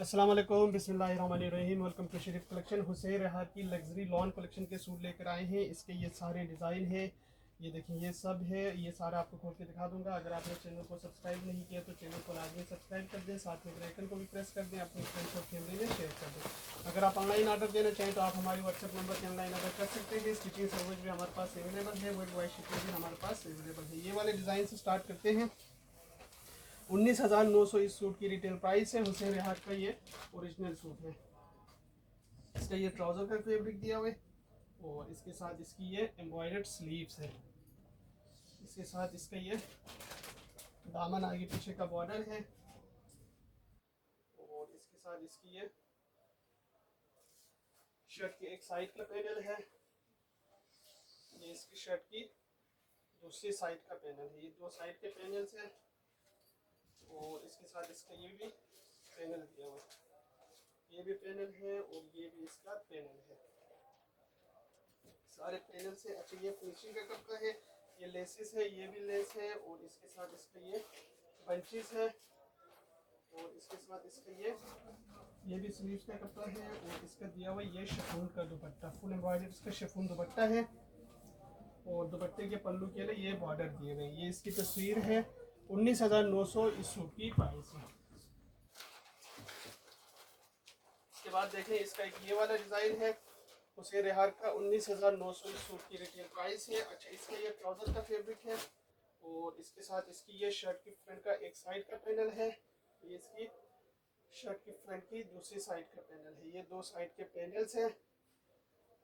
अस्सलाम वालेकुम, बिस्मिल्लाहिर्रहमानिर्रहीम। Welcome to Sharif collection. Hussain Rehat की लग्जरी लॉन कलेक्शन के सूट लेकर आए हैं। इसके ये सारे डिज़ाइन हैं, ये देखिए ये सब है, ये सारा आपको खोल के दिखा दूंगा। अगर आपने चैनल को सब्सक्राइब नहीं किया तो चैनल को लाजमी सब्सक्राइब कर दें, साथ में बेल आइकन को भी प्रेस कर दें, अपने फ्रेंड्स और फैमिली में शेयर कर दें। अगर आप ऑनलाइन ऑर्डर देना चाहें तो आप हमारी व्हाट्सएप नंबर पर ऑनलाइन ऑर्डर कर सकते हैं। स्टिचिंग सर्विस भी हमारे पास अवेलेबल है, वर्ल्ड वाइड शिपिंग भी हमारे पास अवेलेबल है। ये वाले डिज़ाइन से स्टार्ट करते हैं। 19,900 इस सूट की रिटेल प्राइस है। हुसैन रेहात का ये ओरिजिनल सूट है। इसका ये ट्राउज़र का फैब्रिक दिया हुआ है और इसके साथ इसकी ये एम्ब्रॉयडर्ड स्लीव्स है। इसके साथ इसका ये दामन आगे पीछे का बॉर्डर है और इसके साथ इसकी ये शर्ट की एक साइड का पैनल है। ये इसकी शर्ट की दूसरी साइड का पैनल है। ये दो साइड के पैनल्स हैं और इसके साथ इसका ये भी पैनल दिया हुआ है। ये भी पैनल है और ये भी इसका पैनल है। सारे पैनल से अच्छा ये फिनिशिंग का कपड़ा है, ये लेसेस है, ये भी लेस है और इसके साथ इसका ये बंचेस है और इसके साथ इसका ये भी स्लीव्स का कपड़ा है और इसका दिया हुआ ये शिफॉन का दुपट्टा, फुल एम्ब्रॉयडरी इसका शिफॉन दुपट्टा है और दुपट्टे के पल्लू के लिए ये बॉर्डर दिए गए। ये इसकी तस्वीर है। 19,900 इस सूट की प्राइस है। इसके बाद देखें इसका एक ये वाला डिज़ाइन है हुसैन रेहात का। 19,900 इस सूट की रिटेल प्राइस है। अच्छा इसका ये ट्राउज़र का फैब्रिक है और इसके साथ इसकी ये शर्ट की फ्रंट का एक साइड का पैनल है, ये इसकी शर्ट की फ्रंट की दूसरी साइड का पैनल है। ये दो साइड के पैनल्स हैं।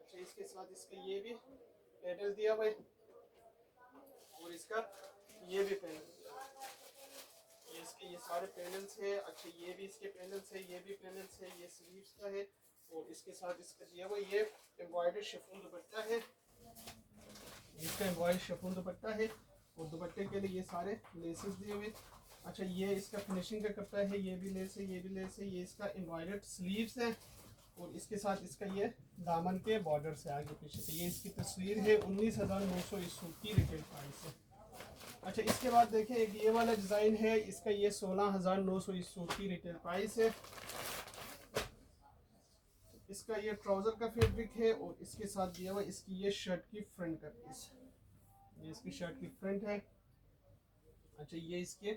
अच्छा इसके साथ इसका ये भी पैनल दिया हुआ है और इसका ये भी पैनल दिया हुआ है। ये इसके ये सारे पैनल्स है। अच्छा ये भी इसके पैनल्स है, ये भी पैनल्स है, ये स्लीव्स का है और इसके साथ इसका दिया हुआ ये एम्ब्रॉयडर्ड शिफॉन दुपट्टा है। इसका एम्ब्रॉयडर्ड शिफॉन दुपट्टा है और दुपट्टे के लिए ये सारे लेसेस दिए हुए। अच्छा ये इसका फिनिशिंग का कपड़ा है, ये भी लेस है, ये भी लेस है। ये इसका एम्ब्रॉयडर्ड स्लीव्स है और इसके साथ इसका ये दामन के बॉर्डर से आगे पीछे से। ये इसकी तस्वीर है। 19,900 इस सूट की रिटेल प्राइस है। अच्छा इसके बाद देखें एक ये वाला डिज़ाइन है। इसका ये 16,900 इस सूट की रिटेल प्राइस है। इसका ये ट्राउज़र का फैब्रिक है और इसके साथ दिया हुआ इसकी ये शर्ट की फ्रंट का पीस। ये इसकी शर्ट की फ्रंट है। अच्छा ये इसके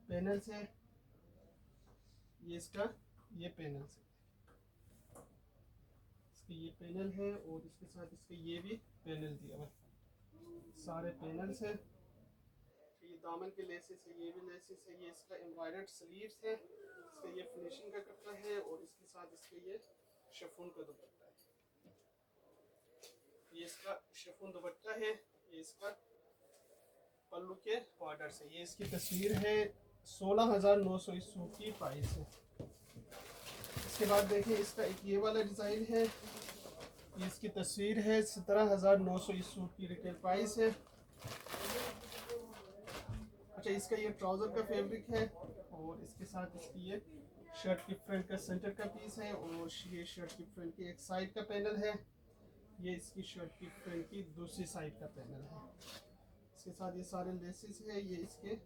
पैनल्स है, ये इसका ये पैनल्स है, इसके ये पैनल है और इसके साथ इसके ये भी पैनल दिया हुआ है। सारे पैनल्स है। ये दामन के लेसेस है, ये भी लेसेस है। ये इसका एम्ब्रॉयडर्ड स्लीव्स है। इसका ये फिनिशिंग का कपड़ा है और इसके साथ इसके ये शिफॉन का दुपट्टा है। ये इसका शिफॉन दुपट्टा है, ये इसका पल्लू के बॉर्डर से। ये इसकी तस्वीर है। 16,900 इस सूट की प्राइस है। इसके बाद देखिए इसका एक ये वाला डिज़ाइन है। ये इसकी तस्वीर है। 17,900 इस सूट की रिटेल प्राइस है। अच्छा इसका ये ट्राउज़र का फैब्रिक है और इसके साथ इसकी ये शर्ट की फ्रंट का सेंटर का पीस है और ये शर्ट की फ्रंट की एक साइड का पैनल है। ये इसकी शर्ट की फ्रंट की दूसरी साइड का पैनल है। इसके साथ ये सारे लेसेस है, ये इसके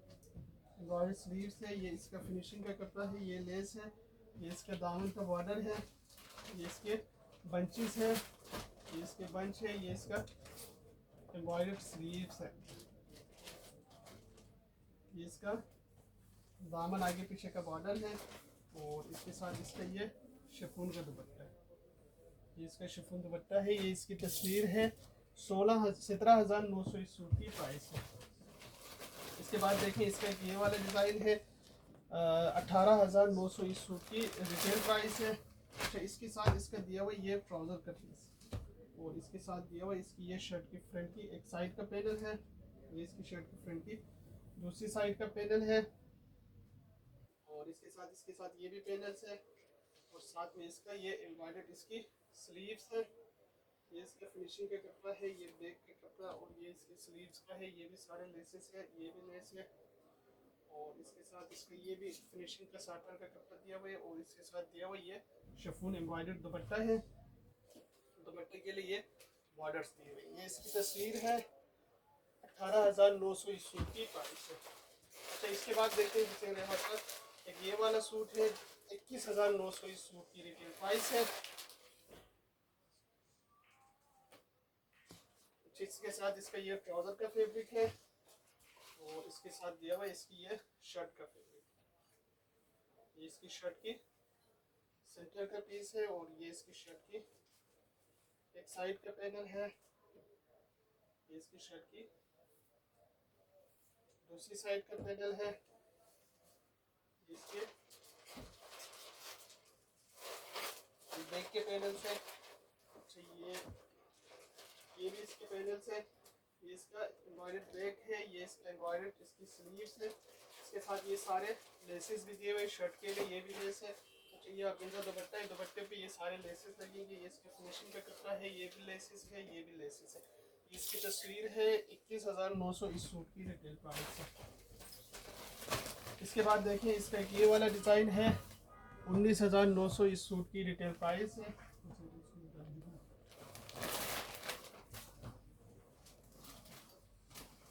रॉयल स्लीव्स है, ये इसका फिनिशिंग का कपड़ा है, ये लेस है, ये इसका दामन का बॉर्डर है, ये इसके बंचेस है, ये इसके बंच है, ये इसका एम्ब्रॉयडर्ड स्लीव्स है, ये इसका दामन आगे पीछे का बॉर्डर है और इसके साथ इसका ये शिफॉन का दुपट्टा है। ये इसका शिफॉन दुपट्टा है। ये इसकी तस्वीर है। 17,900 इस सूट की प्राइस है। इसके बाद देखिए इसका एक ये वाला डिज़ाइन है। 18,900 इस सूट की रिटेल प्राइस है। अच्छा इसके साथ इसका दिया हुआ ये ट्राउज़र का पीस और इसके साथ दिया हुआ इसकी ये शर्ट की फ्रंट की एक साइड का पैनल है, ये इसकी शर्ट की फ्रंट की दूसरी साइड का पैनल है और इसके साथ ये भी पैनल्स है और साथ में इसका ये एम्ब्रॉयडर्ड इसकी स्लीव्स है। ये इसका फिनिशिंग का कपड़ा है, ये बैक का कपड़ा और ये इसके स्लीव्स का है। ये भी सारे लेसेस है, ये भी लेस है और इसके साथ इसका ये भी फिनिशिंग का साटन का कपड़ा दिया हुआ है और इसके साथ दिया हुआ ये शिफॉन एम्ब्रॉयडर्ड दुपट्टा है। दुपट्टे के लिए ये बॉर्डर्स दिए हुए। ये इसकी तस्वीर है। 18,900 इस सूट की प्राइस है। अच्छा इसके बाद देखते हैं हुसैन रेहात का एक ये वाला सूट है। 21,900 इस सूट की रिटेल प्राइस है। इसके साथ इसका ये ट्राउज़र का फैब्रिक है और इसके साथ दिया हुआ इसकी ये शर्ट का फैब्रिक। ये इसकी शर्ट की सेंटर का पीस है और ये इसकी शर्ट की एक साइड का पैनल है। ये इसकी शर्ट की दूसरी साइड का पैनल है। इसके बैक के पैनल से अच्छा ये भी इसके पैनल से। ये इसका एम्ब्रॉयडर्ड बैक है, ये इसका एम्ब्रॉयडर्ड इसकी स्लीव्स है। इसके साथ ये सारे लेसेस भी दिए हुए शर्ट के लिए, ये भी लेस है। अच्छा ये ऑर्गेन्जा दुपट्टा है, दुपट्टे पे ये सारे लेसेस लगेंगे। ये इसके फिनिशिंग का कपड़ा है, ये भी लेसेस है, ये भी लेसेस है। इसकी तस्वीर है 21,900 इस सूट की रिटेल प्राइस है। इसके बाद देखिए इसका एक ये वाला डिज़ाइन है 19,900 इस सूट की रिटेल प्राइस है।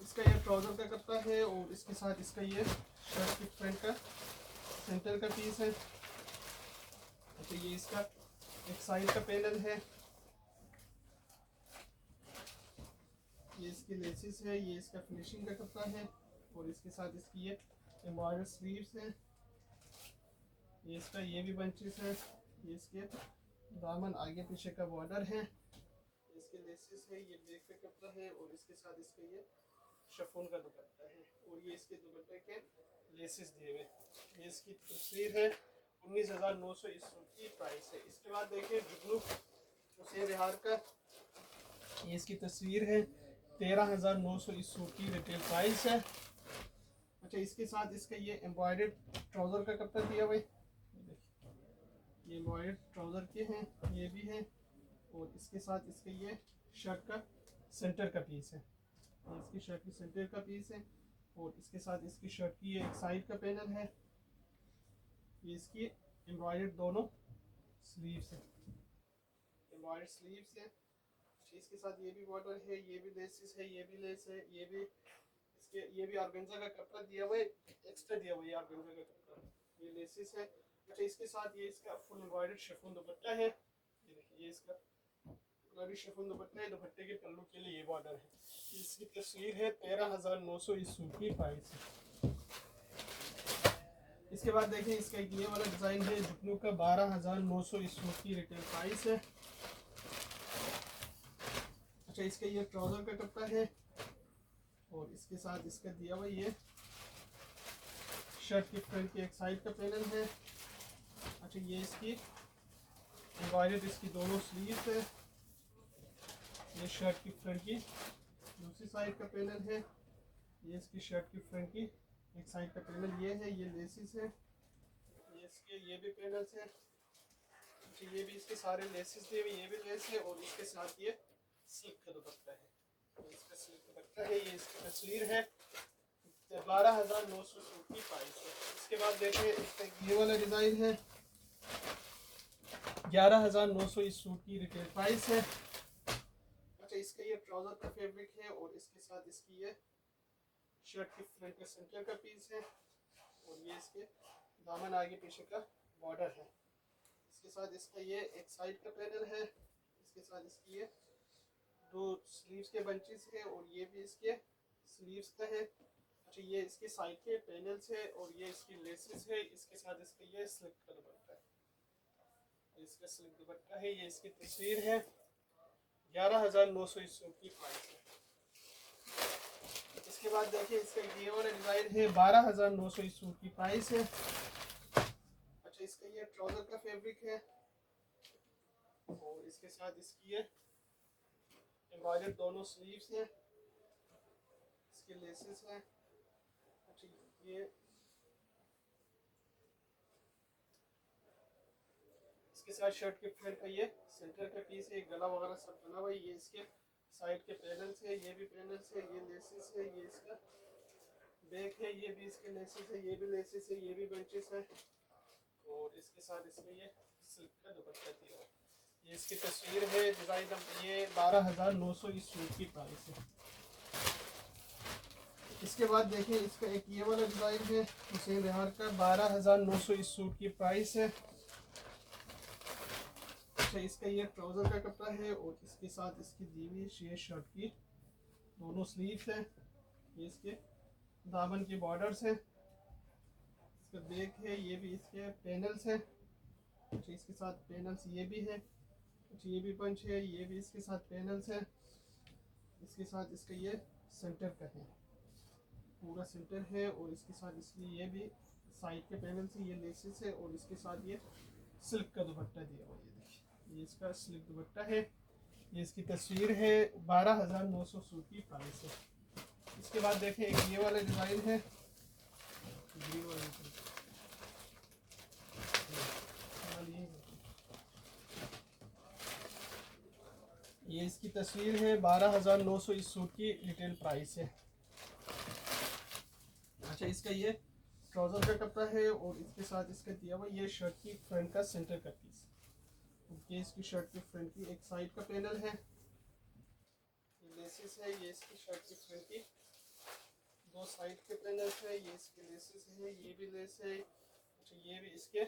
इसका ये ट्राउज़र का कपड़ा है और इसके साथ इसका ये शर्ट की फ्रंट का सेंटर का पीस है। तो ये इसका एक साइड का पैनल है, ये इसकी लेसिस है, ये इसका फिनिशिंग का कपड़ा है और इसके साथ इसकी ये एम्ब्रॉयडर्ड स्लीव्स है। ये इसका ये भी बंचेस है, ये इसके दामन आगे पीछे का बॉर्डर है। इसके लेसिस है, ये बैक का कपड़ा है और इसके साथ इसका ये शिफॉन का दुपट्टा है और ये इसके दुपट्टे के लेसिस दिए हुए। ये इसकी तस्वीर है 19,900 इस सूट की प्राइस है। इसके बाद देखिए जुगनू हुसैन रिहार का, ये इसकी तस्वीर है 13,900 इस सूट की रिटेल प्राइस है। अच्छा इसके साथ इसका ये एम्ब्रॉयडर्ड ट्राउज़र का कपड़ा दिया हुआ है, ये एम्ब्रॉयडर्ड ट्राउज़र के हैं, ये भी है और इसके साथ इसका ये शर्ट का सेंटर का पीस है। ये इसकी शर्ट की सेंटर का पीस है और इसके साथ इसकी शर्ट की ये एक साइड का पैनल है। ये इसकी एम्ब्रॉयडर्ड दोनों स्लीव्स है, एम्ब्रॉयडर्ड स्लीव्स है। इसके साथ ये भी बॉर्डर है, ये भी लेसिस है, ये भी लेस है, ये भी इसके ये भी ऑर्गेन्जा का कपड़ा दिया हुआ है, एक्स्ट्रा दिया हुआ है ऑर्गेन्जा का कपड़ा, ये लेसिस है। अच्छा इसके साथ ये इसका फुल एम्ब्रॉयडर्ड शिफॉन दुपट्टा है, ये देखिए ये इसका पूरा शिफॉन दुपट्टा है, दुपट्टे के पल्लू के लिए ये बॉर्डर है। इसकी तस्वीर है 13,900 इस सूट की प्राइस है। इसके बाद देखिए इसका ये वाला डिज़ाइन है जुगनू का 12,900 इस सूट की रिटेल प्राइस है। अच्छा इसका ये ट्राउज़र का कपड़ा है और इसके साथ इसका दिया हुआ ये शर्ट की फ्रंट की एक साइड का पैनल है। अच्छा ये इसकी एम्ब्रॉयडर्ड इसकी दोनों स्लीव्स है, ये शर्ट की फ्रंट की दूसरी साइड का पैनल है, ये इसकी शर्ट की फ्रंट की एक साइड का पैनल ये है, ये लेसिस है, ये इसके ये भी पैनल्स है। अच्छा ये भी इसके सारे लेसिस दिए हुए, ये भी लेस है और इसके साथ ये सिल्क का दुपट्टा है, इसका सिल्क दुपट्टा है। ये इसकी तस्वीर है 12,900 सूट की प्राइस है। इसके बाद देखिए इसका ये वाला डिज़ाइन है 11,900 इस सूट की रिटेल प्राइस है। अच्छा इसका ये ट्राउज़र का फैब्रिक है और इसके साथ इसकी ये शर्ट की फ्रंट का सेंटर का पीस है और ये इसके दामन आगे पीछे का बॉर्डर है। इसके साथ इसका ये एक साइड का पैनल है, इसके साथ इसकी ये दो स्लीव्स के बंचेस है और ये भी इसके स्लीव्स का है। अच्छा ये इसके साइड के पैनल्स है और ये इसकी लेसेस है। इसके साथ इसका ये स्लिप का दुपट्टा है, इसका स्लिप दुपट्टा है। ये इसकी तस्वीर है 11,900 इस सूट की प्राइस है। इसके बाद देखिए इसका ये वाला डिज़ाइन है 12,900 इस सूट की प्राइस है। अच्छा इसका ये ट्राउज़र का फैब्रिक है और इसके साथ इसकी ये एम्ब्रॉयडर्ड दोनों स्लीव्स हैं, इसके लेसेस हैं। अच्छा ये इसके साथ शर्ट के फ्रंट का ये सेंटर का पीस है, गला वगैरह सब बना हुआ है। ये इसके साइड के पैनल्स है, ये भी पैनल्स है, ये लेसेस है, ये इसका बैक है, ये भी इसके लेसेस है, ये भी लेसेस है, ये भी बंचेस है और इसके साथ इसमें ये सिल्क का दुपट्टा दिया है। ये इसकी तस्वीर है डिज़ाइन। ये 12,900 इस सूट की प्राइस है। इसके बाद देखें इसका एक ये वाला डिज़ाइन है हुसैन रिहार का, 12,900 इस सूट की प्राइस है। अच्छा, इसका ये ट्राउज़र का कपड़ा है और इसके साथ इसकी दी हुई ये शर्ट की दोनों स्लीव्स हैं, ये इसके दामन की बॉर्डर्स हैं, इसका बैक है, ये भी इसके पैनल्स हैं। अच्छा, इसके साथ पैनल्स ये भी है। अच्छा, ये भी पंच है, ये भी इसके साथ पैनल्स है। इसके साथ इसका ये सेंटर का है, पूरा सेंटर है और इसके साथ इसकी ये भी साइड के पैनल से ये लेसेस है और इसके साथ ये सिल्क का दुपट्टा दिया हुआ है। ये देखिए, ये इसका सिल्क दुपट्टा है, ये इसकी तस्वीर है। 12,900 सूट की प्राइस है। इसके बाद देखें एक ये वाला डिज़ाइन है, ग्रीन वाला। ये इसकी तस्वीर है, 12,900 इस सूट की रिटेल प्राइस है। अच्छा, इसका ये ट्राउज़र का कपड़ा है और इसके साथ इसका दिया हुआ ये शर्ट की फ्रंट का सेंटर का पीस। ये इसकी शर्ट की फ्रंट की एक साइड का पैनल है, ये लेसेस है, ये इसकी शर्ट की फ्रंट की दो साइड के पैनल है, ये इसके लेसेस है, ये भी लेस है। अच्छा, ये भी इसके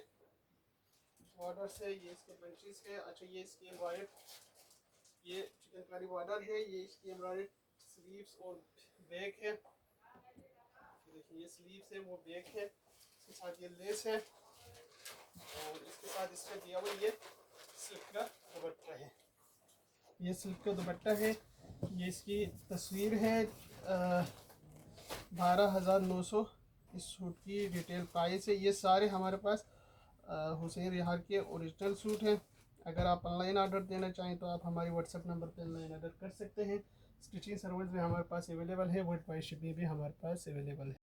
बॉर्डर्स है, ये इसके बंचेस है। अच्छा, ये इसकी एम्ब्रॉयडर्ड ये चिकनकारी बॉर्डर है, ये इसकी एम्ब्रॉयडर्ड स्लीव्स और बैक है। देखिए, ये स्लीव्स है, वो बैक है, इसके साथ ये लेस है और इसके साथ इसका दिया हुआ ये सिल्क का दुपट्टा है। ये सिल्क का दुपट्टा है, ये इसकी तस्वीर है। 12,900 इस सूट की रिटेल प्राइस है। ये सारे हमारे पास हुसैन रिहार के ओरिजिनल सूट हैं। अगर आप ऑनलाइन ऑर्डर देना चाहें तो आप हमारे व्हाट्सएप नंबर पर ऑनलाइन ऑर्डर कर सकते हैं। स्टिचिंग सर्विस भी हमारे पास अवेलेबल है, वर्ल्ड वाइड शिपिंग भी हमारे पास अवेलेबल है।